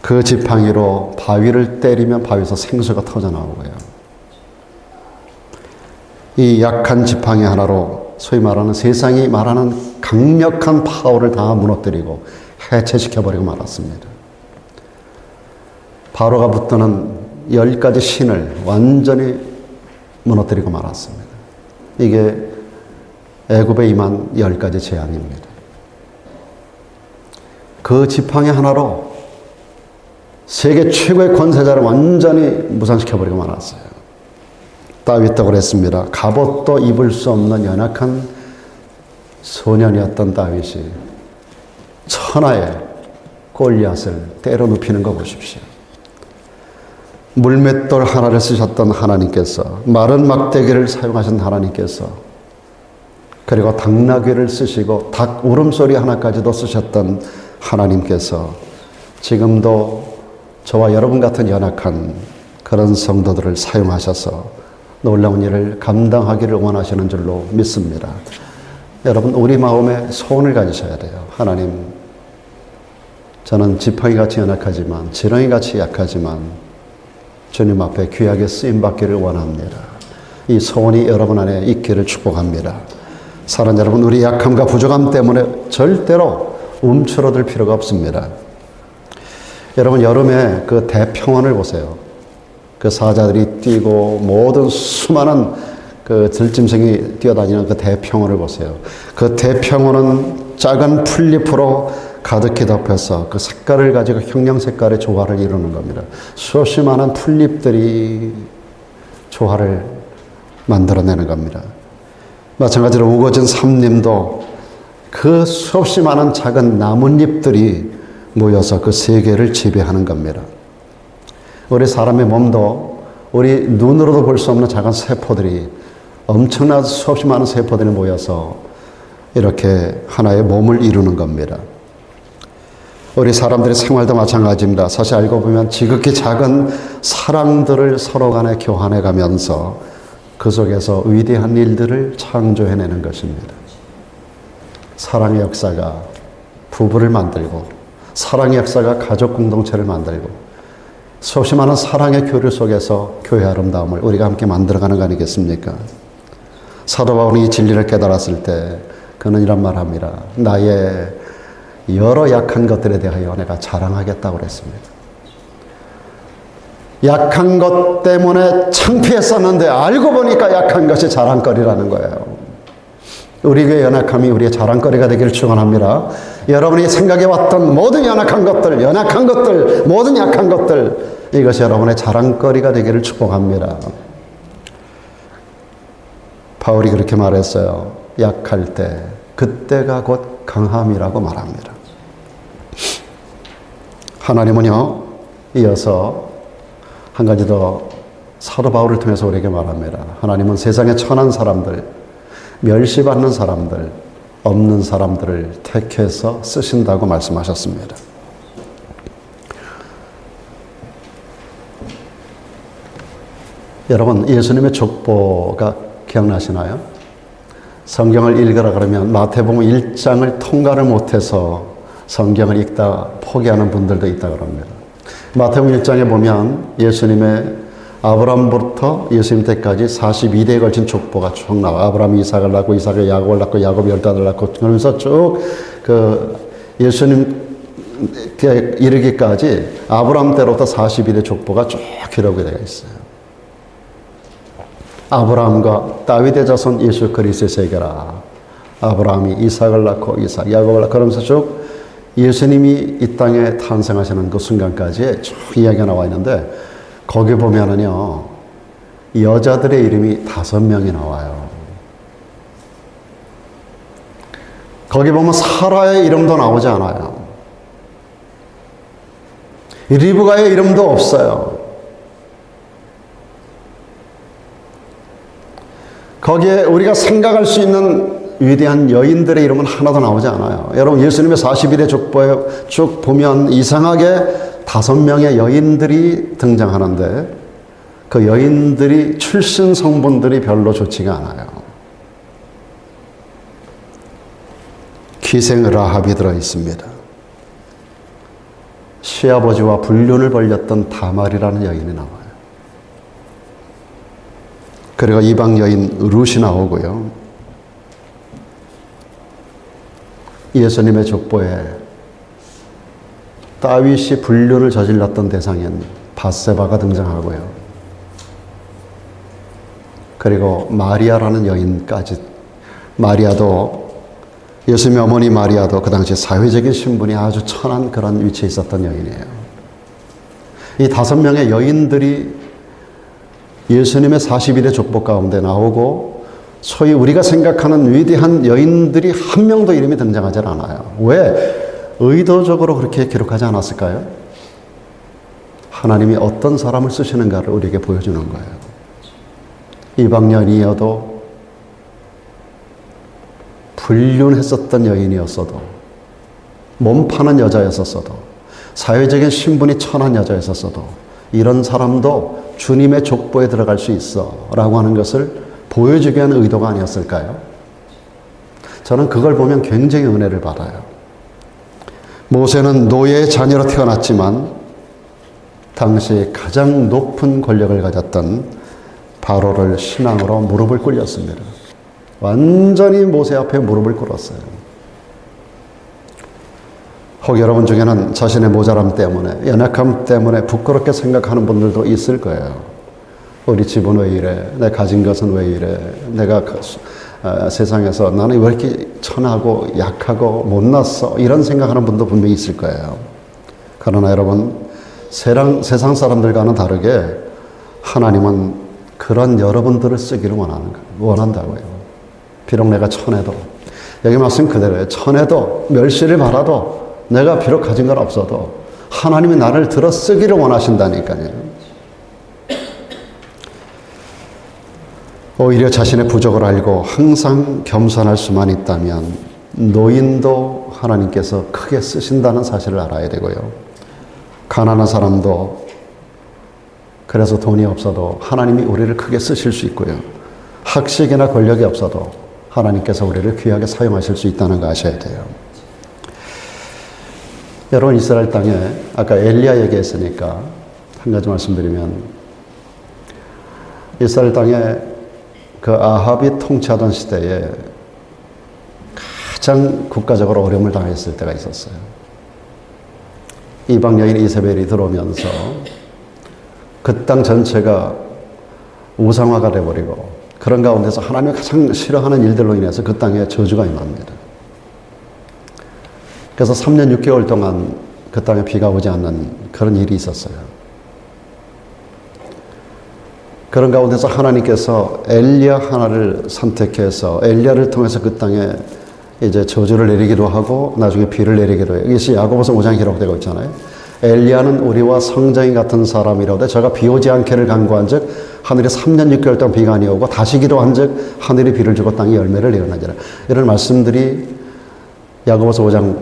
Speaker 1: 그 지팡이로 바위를 때리면 바위에서 생수가 터져나오고요. 이 약한 지팡이 하나로 소위 말하는 세상이 말하는 강력한 파워를 다 무너뜨리고 해체시켜버리고 말았습니다. 바로가 붙드는 10가지 신을 완전히 무너뜨리고 말았습니다. 이게 애굽에 임한 10가지 재앙입니다. 그 지팡이 하나로 세계 최고의 권세자를 완전히 무산시켜버리고 말았어요. 다윗도 그랬습니다. 갑옷도 입을 수 없는 연약한 소년이었던 다윗이 천하의 골리앗을 때려 눕히는 거 보십시오. 물맷돌 하나를 쓰셨던 하나님께서, 마른 막대기를 사용하신 하나님께서, 그리고 당나귀를 쓰시고 닭 울음소리 하나까지도 쓰셨던 하나님께서 지금도 저와 여러분 같은 연약한 그런 성도들을 사용하셔서 놀라운 일을 감당하기를 원하시는 줄로 믿습니다. 여러분, 우리 마음에 소원을 가지셔야 돼요. 하나님, 저는 지팡이같이 연약하지만, 지렁이같이 약하지만 주님 앞에 귀하게 쓰임받기를 원합니다. 이 소원이 여러분 안에 있기를 축복합니다. 사랑하는 여러분, 우리 약함과 부족함 때문에 절대로 움츠러들 필요가 없습니다. 여러분, 여름에 그 대평원을 보세요. 그 사자들이 뛰고 모든 수많은 그 들짐승이 뛰어다니는 그 대평원을 보세요. 그 대평원은 작은 풀잎으로 가득히 덮여서 그 색깔을 가지고 형형 색깔의 조화를 이루는 겁니다. 수없이 많은 풀잎들이 조화를 만들어내는 겁니다. 마찬가지로 우거진 삼림도 그 수없이 많은 작은 나뭇잎들이 모여서 그 세계를 지배하는 겁니다. 우리 사람의 몸도 우리 눈으로도 볼 수 없는 작은 세포들이 엄청난 수없이 많은 세포들이 모여서 이렇게 하나의 몸을 이루는 겁니다. 우리 사람들의 생활도 마찬가지입니다. 사실 알고 보면 지극히 작은 사랑들을 서로 간에 교환해 가면서 그 속에서 위대한 일들을 창조해내는 것입니다. 사랑의 역사가 부부를 만들고, 사랑의 역사가 가족 공동체를 만들고, 수없이 많은 사랑의 교류 속에서 교회 아름다움을 우리가 함께 만들어가는 거 아니겠습니까? 사도 바울이 이 진리를 깨달았을 때 그는 이런 말을 합니다. 나의 여러 약한 것들에 대하여 내가 자랑하겠다고 그랬습니다. 약한 것 때문에 창피했었는데 알고 보니까 약한 것이 자랑거리라는 거예요. 우리 교회 연약함이 우리의 자랑거리가 되기를 축원합니다. 여러분이 생각해왔던 모든 연약한 것들, 모든 약한 것들, 이것이 여러분의 자랑거리가 되기를 축복합니다. 바울이 그렇게 말했어요. 약할 때, 그때가 곧 강함이라고 말합니다. 하나님은요, 이어서 한 가지 더 사도 바울을 통해서 우리에게 말합니다. 하나님은 세상에 천한 사람들, 멸시받는 사람들, 없는 사람들을 택해서 쓰신다고 말씀하셨습니다. 여러분, 예수님의 족보가 기억나시나요? 성경을 읽으라 그러면 마태복음 1장을 통과를 못해서 성경을 읽다 포기하는 분들도 있다 그럽니다. 마태복음 1장에 보면 예수님의 아브라함부터 예수님 때까지 42대에 걸친 족보가 쭉 나와. 아브라함이 이삭을 낳고, 이삭이 야곱을 낳고, 야곱이 열두 낳고, 그러면서 쭉 예수님께 이르기까지 아브라함 때로부터 42대 족보가 쭉 기록이 되어 있어요. 아브라함과 다윗의 자손 예수 그리스도의 세계라. 아브라함이 이삭을 낳고, 이삭, 야곱을 낳고, 그러면서 쭉 예수님이 이 땅에 탄생하시는 그 순간까지 쭉 이야기가 나와 있는데, 거기 보면은요, 여자들의 이름이 5명이 나와요. 거기 보면 사라의 이름도 나오지 않아요. 리브가의 이름도 없어요. 거기에 우리가 생각할 수 있는 위대한 여인들의 이름은 하나도 나오지 않아요. 여러분, 예수님의 40일의 족보에 쭉 보면 이상하게 5명의 여인들이 등장하는데 그 여인들이 출신 성분들이 별로 좋지가 않아요. 기생 라합이 들어있습니다. 시아버지와 불륜을 벌였던 다말이라는 여인이 나와요. 그리고 이방 여인 룻이 나오고요. 예수님의 족보에 다윗이 불륜을 저질렀던 대상인 밧세바가 등장하고요. 그리고 마리아라는 여인까지, 마리아도, 예수님의 어머니 마리아도 그 당시 사회적인 신분이 아주 천한 그런 위치에 있었던 여인이에요. 이 5명의 여인들이 예수님의 40일의 족보 가운데 나오고, 소위 우리가 생각하는 위대한 여인들이 한 명도 이름이 등장하지 않아요. 왜? 의도적으로 그렇게 기록하지 않았을까요? 하나님이 어떤 사람을 쓰시는가를 우리에게 보여주는 거예요. 이방여인이어도, 불륜했었던 여인이었어도, 몸 파는 여자였었어도, 사회적인 신분이 천한 여자였었어도 이런 사람도 주님의 족보에 들어갈 수 있어 라고 하는 것을 보여주기 위한 의도가 아니었을까요? 저는 그걸 보면 굉장히 은혜를 받아요. 모세는 노예의 자녀로 태어났지만 당시 가장 높은 권력을 가졌던 바로를 신앙으로 무릎을 꿇렸습니다. 완전히 모세 앞에 무릎을 꿇었어요. 혹 여러분 중에는 자신의 모자람 때문에, 연약함 때문에 부끄럽게 생각하는 분들도 있을 거예요. 우리 집은 왜 이래? 내 가진 것은 왜 이래? 내가 세상에서 나는 왜 이렇게 천하고 약하고 못났어? 이런 생각하는 분도 분명히 있을 거예요. 그러나 여러분, 세상 사람들과는 다르게 하나님은 그런 여러분들을 쓰기를 원한다고요. 비록 내가 천해도, 여기 말씀 그대로예요. 천해도, 멸시를 받아도, 내가 비록 가진 건 없어도 하나님이 나를 들어 쓰기를 원하신다니까요. 오히려 자신의 부족을 알고 항상 겸손할 수만 있다면 노인도 하나님께서 크게 쓰신다는 사실을 알아야 되고요. 가난한 사람도, 그래서 돈이 없어도 하나님이 우리를 크게 쓰실 수 있고요. 학식이나 권력이 없어도 하나님께서 우리를 귀하게 사용하실 수 있다는 거 아셔야 돼요. 여러분, 이스라엘 땅에 아까 엘리야 얘기했으니까 한 가지 말씀드리면, 이스라엘 땅에 그 아합이 통치하던 시대에 가장 국가적으로 어려움을 당했을 때가 있었어요. 이방 여인 이세벨이 들어오면서 그 땅 전체가 우상화가 돼버리고, 그런 가운데서 하나님이 가장 싫어하는 일들로 인해서 그 땅에 저주가 임합니다. 그래서 3년 6개월 동안 그 땅에 비가 오지 않는 그런 일이 있었어요. 그런 가운데서 하나님께서 엘리야 하나를 선택해서 엘리야를 통해서 그 땅에 이제 저주를 내리기도 하고 나중에 비를 내리기도 해요. 이것이 야고보서 5장에 기록되고 있잖아요. 엘리야는 우리와 성정이 같은 사람이라되 저가 비 오지 않기를 간구한 즉 하늘이 3년 6개월 동안 비가 아니오고 다시 기도한 즉 하늘이 비를 주고 땅이 열매를 내어나니라. 이런 말씀들이 야고보서 5장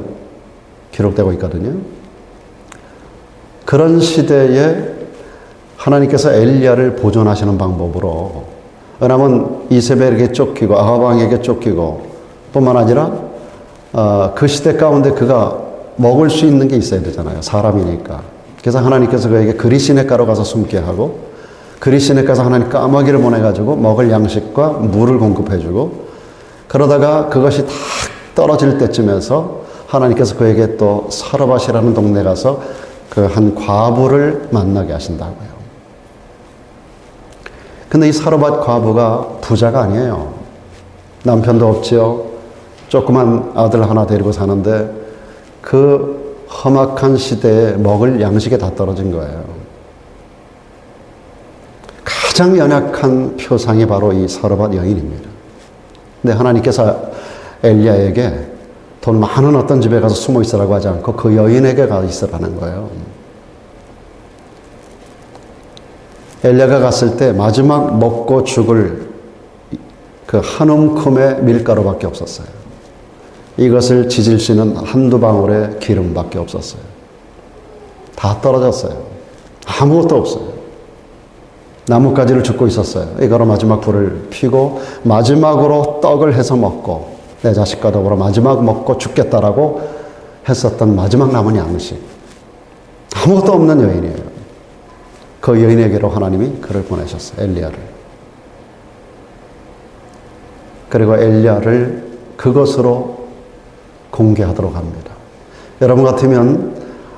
Speaker 1: 기록되고 있거든요. 그런 시대에 하나님께서 엘리야를 보존하시는 방법으로, 왜냐하면 이세벨에게 쫓기고 아합 왕에게 쫓기고 뿐만 아니라 그 시대 가운데 그가 먹을 수 있는 게 있어야 되잖아요. 사람이니까. 그래서 하나님께서 그에게 그리시네가로 가서 숨게 하고, 그리시네가에서 하나님 까마귀를 보내가지고 먹을 양식과 물을 공급해주고, 그러다가 그것이 다 떨어질 때쯤에서 하나님께서 그에게 또 사르밧이라는 동네 가서 그 한 과부를 만나게 하신다고요. 근데 이 사르밧 과부가 부자가 아니에요. 남편도 없지요. 조그만 아들 하나 데리고 사는데 그 험악한 시대에 먹을 양식이 다 떨어진 거예요. 가장 연약한 표상이 바로 이 사르밧 여인입니다. 근데 하나님께서 엘리야에게 돈 많은 어떤 집에 가서 숨어 있으라고 하지 않고 그 여인에게 가 있으라는 거예요. 엘리야가 갔을 때 마지막 먹고 죽을 그 한 움큼의 밀가루밖에 없었어요. 이것을 지질 수 있는 한두 방울의 기름밖에 없었어요. 다 떨어졌어요. 아무것도 없어요. 나뭇가지를 줍고 있었어요. 이거로 마지막 불을 피고 마지막으로 떡을 해서 먹고 내 자식과 더불어 마지막 먹고 죽겠다라고 했었던 마지막 남은 양식. 아무것도 없는 여인이에요. 그 여인에게로 하나님이 그를 보내셨어요. 엘리야를. 그리고 엘리야를 그것으로 공개하도록 합니다. 여러분 같으면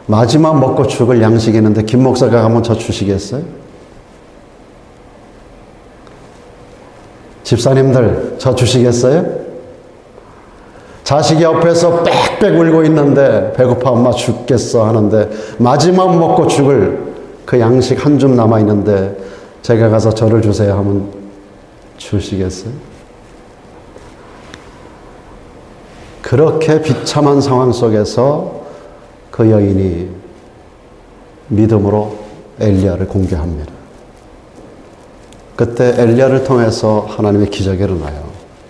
Speaker 1: 마지막 먹고 죽을 양식이 있는데 김 목사가 한번 저 주시겠어요? 집사님들 저 주시겠어요? 자식이 옆에서 빽빽 울고 있는데 배고파 엄마 죽겠어 하는데 마지막 먹고 죽을 그 양식 한 줌 남아있는데 제가 가서 저를 주세요 하면 주시겠어요? 그렇게 비참한 상황 속에서 그 여인이 믿음으로 엘리야를 공개합니다. 그때 엘리야를 통해서 하나님의 기적이 일어나요.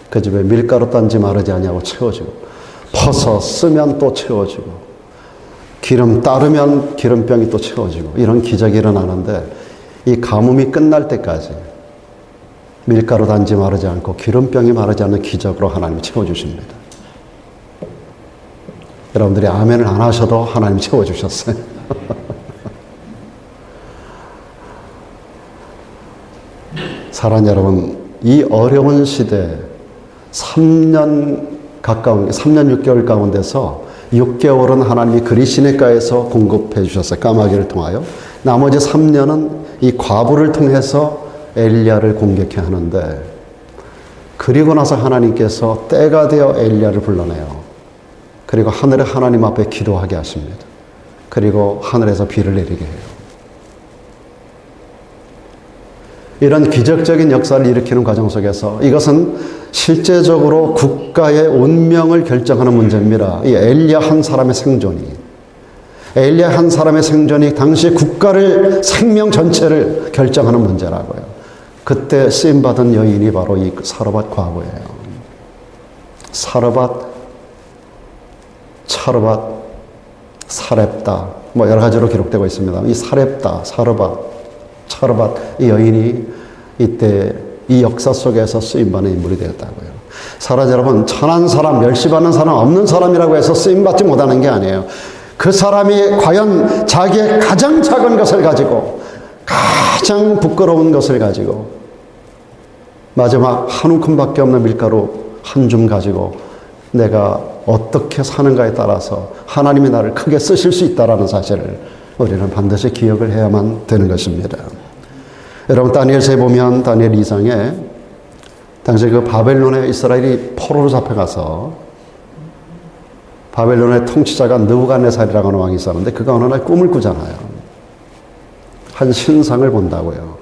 Speaker 1: 그 집에 밀가루 딴지 마르지 아니하고 채워지고, 퍼서 쓰면 또 채워지고, 기름 따르면 기름병이 또 채워지고, 이런 기적이 일어나는데 이 가뭄이 끝날 때까지 밀가루 단지 마르지 않고 기름병이 마르지 않는 기적으로 하나님이 채워주십니다. 여러분들이 아멘을 안 하셔도 하나님이 채워주셨어요. 사랑하는 여러분, 이 어려운 시대 3년 6개월 가운데서 6개월은 하나님이 그리시네가에서 공급해 주셨어요. 까마귀를 통하여. 나머지 3년은 이 과부를 통해서 엘리야를 공격해 하는데, 그리고 나서 하나님께서 때가 되어 엘리야를 불러내요. 그리고 하늘의 하나님 앞에 기도하게 하십니다. 그리고 하늘에서 비를 내리게 해요. 이런 기적적인 역사를 일으키는 과정 속에서 이것은 실제적으로 국가의 운명을 결정하는 문제입니다. 이 엘리야 한 사람의 생존이 당시 국가를 생명 전체를 결정하는 문제라고요. 그때 쓰임받은 여인이 바로 이 사르밧 과부예요. 사르밧, 차르밧, 사렙다 뭐 여러 가지로 기록되고 있습니다. 이 사렙다, 사르밧, 차르밧 이 여인이 이때 이 역사 속에서 쓰임받는 인물이 되었다고요. 사랑 여러분, 천한 사람, 멸시받는 사람, 없는 사람이라고 해서 쓰임받지 못하는 게 아니에요. 그 사람이 과연 자기의 가장 작은 것을 가지고, 가장 부끄러운 것을 가지고, 마지막 한 움큼밖에 없는 밀가루 한 줌 가지고 내가 어떻게 사는가에 따라서 하나님이 나를 크게 쓰실 수 있다는 사실을 우리는 반드시 기억을 해야만 되는 것입니다. 여러분, 다니엘서에 보면 다니엘 2장에 당시 그 바벨론에 이스라엘이 포로로 잡혀가서 바벨론의 통치자가 느부갓네살이라고 하는 왕이 있었는데 그가 어느 날 꿈을 꾸잖아요. 한 신상을 본다고요.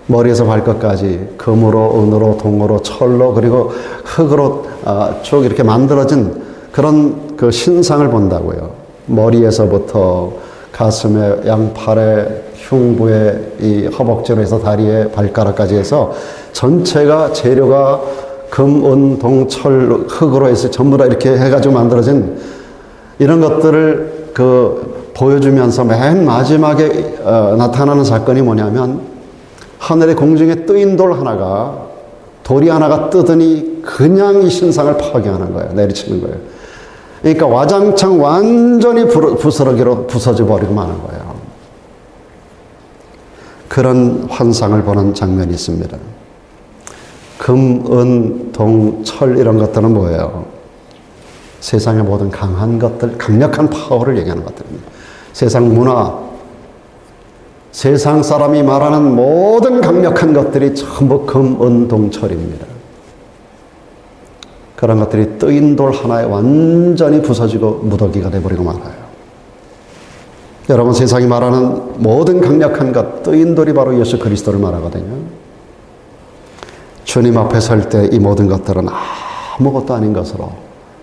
Speaker 1: 머리에서 발끝까지 금으로, 은으로, 동으로, 철로 그리고 흙으로 쭉 이렇게 만들어진 그런 그 신상을 본다고요. 머리에서부터 가슴에, 양팔에, 흉부에, 이 허벅지로 해서 다리에, 발가락까지 해서 전체가 재료가 금, 은, 동, 철, 흙으로 해서 전부 다 이렇게 해가지고 만들어진 이런 것들을 보여주면서 맨 마지막에 나타나는 사건이 뭐냐면 하늘의 공중에 뜨인 돌이 하나가 뜨더니 그냥 이 신상을 파괴하는 거예요. 내리치는 거예요. 그러니까 와장창 완전히 부스러기로 부서져 버리고 마는 거예요. 그런 환상을 보는 장면이 있습니다. 금, 은, 동, 철 이런 것들은 뭐예요? 세상의 모든 강한 것들, 강력한 파워를 얘기하는 것들입니다. 세상 문화, 세상 사람이 말하는 모든 강력한 것들이 전부 금, 은, 동, 철입니다. 그런 것들이 뜨인 돌 하나에 완전히 부서지고 무더기가 되어버리고 말아요. 여러분, 세상이 말하는 모든 강력한 것, 뜨인 돌이 바로 예수 그리스도를 말하거든요. 주님 앞에 설 때 이 모든 것들은 아무것도 아닌 것으로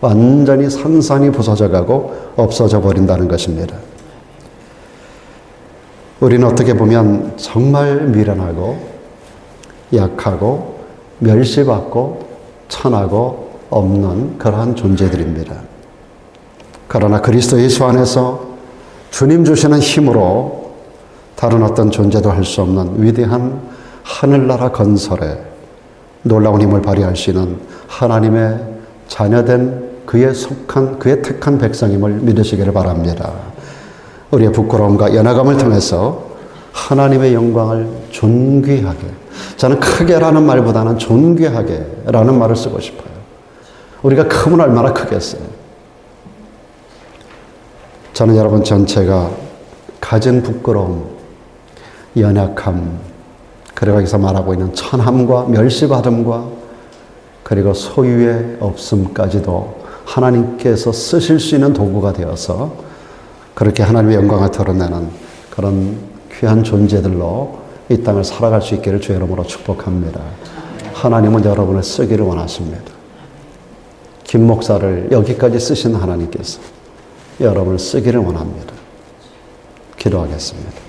Speaker 1: 완전히 산산이 부서져가고 없어져 버린다는 것입니다. 우리는 어떻게 보면 정말 미련하고 약하고 멸시받고 천하고 없는 그러한 존재들입니다. 그러나 그리스도 예수 안에서 주님 주시는 힘으로 다른 어떤 존재도 할 수 없는 위대한 하늘나라 건설에 놀라운 힘을 발휘할 수 있는 하나님의 자녀된 그의 속한 그의 택한 백성임을 믿으시기를 바랍니다. 우리의 부끄러움과 연약함을 통해서 하나님의 영광을 존귀하게, 저는 크게라는 말보다는 존귀하게라는 말을 쓰고 싶어요. 우리가 크면 얼마나 크겠어요. 저는 여러분 전체가 가진 부끄러움, 연약함, 그리고 여기서 말하고 있는 천함과 멸시받음과 그리고 소유의 없음까지도 하나님께서 쓰실 수 있는 도구가 되어서 그렇게 하나님의 영광을 드러내는 그런 귀한 존재들로 이 땅을 살아갈 수 있기를 주의 이름으로 축복합니다. 하나님은 여러분을 쓰기를 원하십니다. 김 목사를 여기까지 쓰신 하나님께서 여러분을 쓰기를 원합니다. 기도하겠습니다.